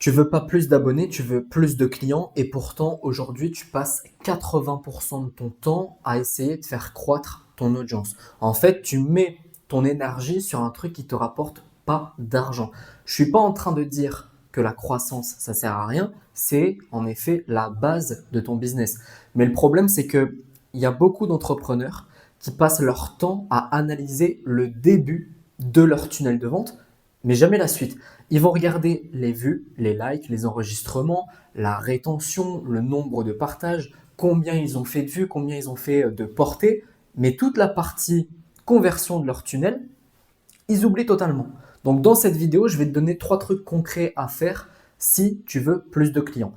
Tu veux pas plus d'abonnés, tu veux plus de clients et pourtant aujourd'hui tu passes 80% de ton temps à essayer de faire croître ton audience. En fait, tu mets ton énergie sur un truc qui te rapporte pas d'argent. Je suis pas en train de dire que la croissance ça sert à rien, c'est en effet la base de ton business. Mais le problème c'est que il y a beaucoup d'entrepreneurs qui passent leur temps à analyser le début de leur tunnel de vente, mais jamais la suite. Ils vont regarder les vues, les likes, les enregistrements, la rétention, le nombre de partages, combien ils ont fait de vues, combien ils ont fait de portées, mais toute la partie conversion de leur tunnel, ils oublient totalement. Donc dans cette vidéo, je vais te donner 3 trucs concrets à faire si tu veux plus de clients.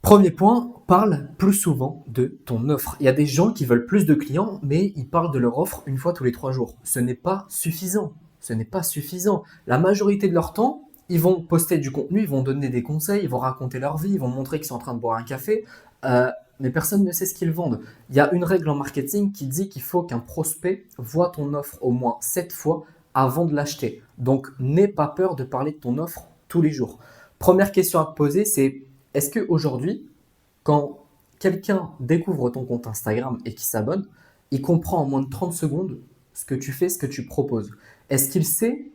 Premier point, parle plus souvent de ton offre. Il y a des gens qui veulent plus de clients, mais ils parlent de leur offre une fois tous les 3 jours. Ce n'est pas suffisant. Ce n'est pas suffisant. La majorité de leur temps, ils vont poster du contenu, ils vont donner des conseils, ils vont raconter leur vie, ils vont montrer qu'ils sont en train de boire un café, mais personne ne sait ce qu'ils vendent. Il y a une règle en marketing qui dit qu'il faut qu'un prospect voit ton offre au moins 7 fois avant de l'acheter. Donc, n'aie pas peur de parler de ton offre tous les jours. Première question à te poser, c'est est-ce qu'aujourd'hui, quand quelqu'un découvre ton compte Instagram et qui s'abonne, il comprend en moins de 30 secondes ce que tu fais, ce que tu proposes? Est-ce qu'il sait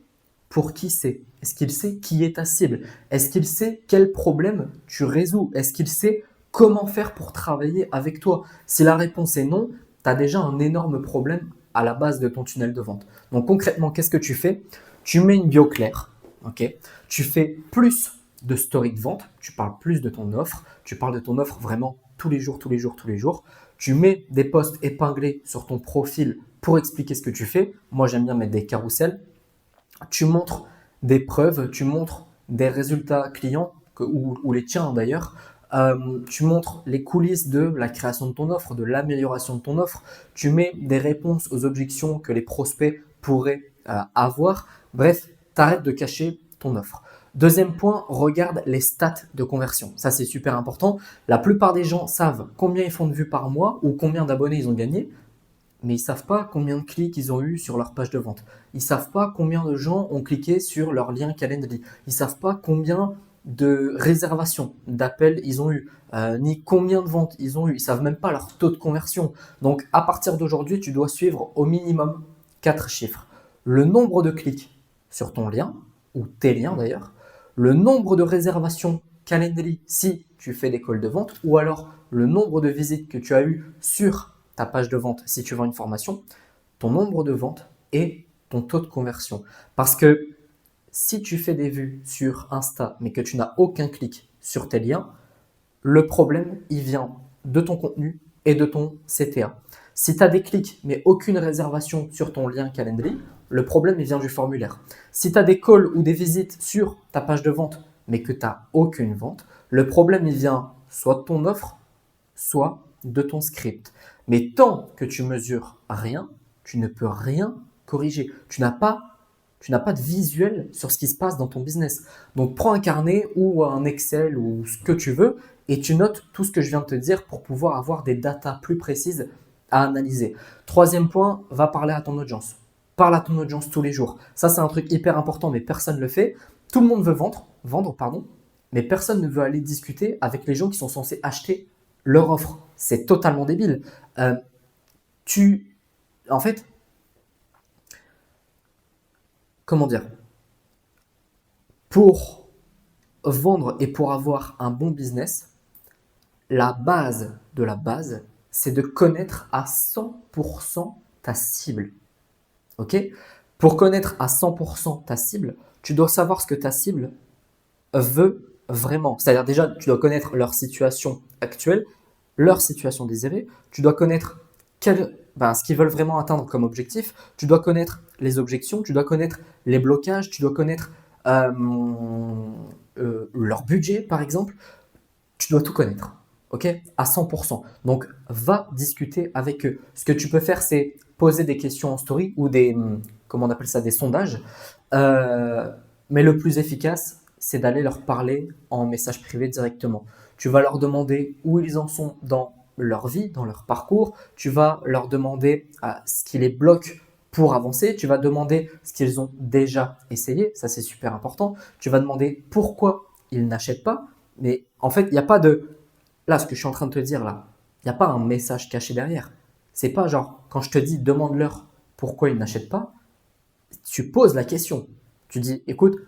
pour qui c'est? Est-ce qu'il sait qui est ta cible? Est-ce qu'il sait quel problème tu résous? Est-ce qu'il sait comment faire pour travailler avec toi? Si la réponse est non, tu as déjà un énorme problème à la base de ton tunnel de vente. Donc concrètement, qu'est-ce que tu fais? Tu mets une bio claire, ok? Tu fais plus de story de vente, tu parles plus de ton offre, tu parles de ton offre vraiment tous les jours, tous les jours, tous les jours. Tu mets des posts épinglés sur ton profil pour expliquer ce que tu fais. Moi, j'aime bien mettre des carousels. Tu montres des preuves, tu montres des résultats clients, ou les tiens d'ailleurs. Tu montres les coulisses de la création de ton offre, de l'amélioration de ton offre. Tu mets des réponses aux objections que les prospects pourraient avoir. Bref, t'arrêtes de cacher ton offre. Deuxième point, regarde les stats de conversion. Ça, c'est super important. La plupart des gens savent combien ils font de vues par mois ou combien d'abonnés ils ont gagné, mais ils savent pas combien de clics ils ont eu sur leur page de vente. Ils savent pas combien de gens ont cliqué sur leur lien Calendly. Ils savent pas combien de réservations, d'appels ils ont eu, ni combien de ventes ils ont eu. Ils savent même pas leur taux de conversion. Donc, à partir d'aujourd'hui, tu dois suivre au minimum 4 chiffres. Le nombre de clics sur ton lien, ou tes liens d'ailleurs, le nombre de réservations Calendly si tu fais des calls de vente, ou alors le nombre de visites que tu as eues sur ta page de vente si tu vends une formation, ton nombre de ventes et ton taux de conversion. Parce que si tu fais des vues sur Insta mais que tu n'as aucun clic sur tes liens, le problème, il vient de ton contenu et de ton CTA. Si tu as des clics mais aucune réservation sur ton lien Calendly, le problème, il vient du formulaire. Si tu as des calls ou des visites sur ta page de vente mais que tu n'as aucune vente, le problème, il vient soit de ton offre, soit de ton script. Mais tant que tu mesures rien, tu ne peux rien corriger. Tu n'as pas de visuel sur ce qui se passe dans ton business. Donc prends un carnet ou un Excel ou ce que tu veux et tu notes tout ce que je viens de te dire pour pouvoir avoir des datas plus précises à analyser. Troisième point, va parler à ton audience. Parle à ton audience tous les jours. Ça, c'est un truc hyper important, mais personne ne le fait. Tout le monde veut vendre, pardon, mais personne ne veut aller discuter avec les gens qui sont censés acheter leur offre. C'est totalement débile. Euh, En fait, comment dire? Pour vendre et pour avoir un bon business, la base de la base, c'est de connaître à 100% ta cible. Ok? Pour connaître à 100% ta cible, tu dois savoir ce que ta cible veut vraiment. C'est-à-dire déjà, tu dois connaître leur situation actuelle, leur situation désirée. Tu dois connaître ce qu'ils veulent vraiment atteindre comme objectif. Tu dois connaître les objections, tu dois connaître les blocages, tu dois connaître euh, leur budget, par exemple. Tu dois tout connaître, ok, à 100%. Donc, va discuter avec eux. Ce que tu peux faire, c'est poser des questions en story ou comment on appelle ça, des sondages. Mais le plus efficace, c'est d'aller leur parler en message privé directement. Tu vas leur demander où ils en sont dans leur vie, dans leur parcours. Tu vas leur demander ce qui les bloque pour avancer. Tu vas demander ce qu'ils ont déjà essayé. Ça, c'est super important. Tu vas demander pourquoi ils n'achètent pas. Mais en fait, il n'y a pas de… Là, ce que je suis en train de te dire là, il n'y a pas un message caché derrière. C'est pas genre, quand je te dis demande-leur pourquoi ils n'achètent pas, tu poses la question. Tu dis, écoute,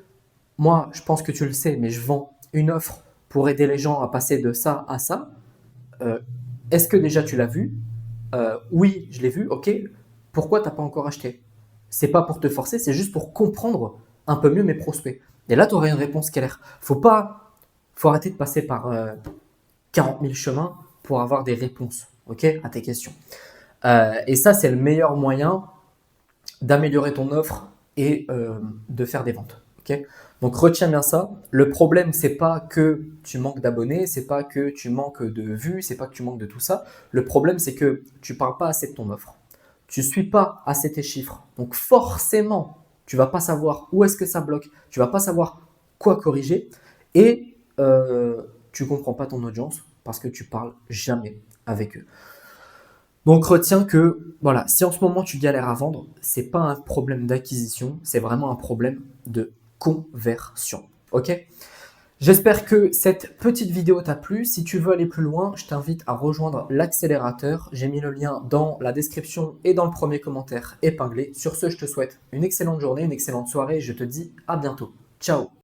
moi, je pense que tu le sais, mais je vends une offre pour aider les gens à passer de ça à ça. Euh, Est-ce que déjà tu l'as vu? Oui, je l'ai vu, ok. Pourquoi t'as pas encore acheté? C'est pas pour te forcer, c'est juste pour comprendre un peu mieux mes prospects. Et là, tu aurais une réponse claire. Faut arrêter de passer par 40 000 chemins pour avoir des réponses, ok, à tes questions. Et ça, c'est le meilleur moyen d'améliorer ton offre et de faire des ventes. Okay. Donc retiens bien ça. Le problème, c'est pas que tu manques d'abonnés, c'est pas que tu manques de vues, c'est pas que tu manques de tout ça. Le problème, c'est que tu parles pas assez de ton offre. Tu suis pas assez tes chiffres. Donc forcément, tu vas pas savoir où est-ce que ça bloque. Tu vas pas savoir quoi corriger et tu comprends pas ton audience parce que tu parles jamais avec eux. Donc retiens que voilà, si en ce moment tu galères à vendre, c'est pas un problème d'acquisition, c'est vraiment un problème de conversion. Ok? J'espère que cette petite vidéo t'a plu. Si tu veux aller plus loin, je t'invite à rejoindre l'accélérateur. J'ai mis le lien dans la description et dans le premier commentaire épinglé. Sur ce, je te souhaite une excellente journée, une excellente soirée et je te dis à bientôt. Ciao!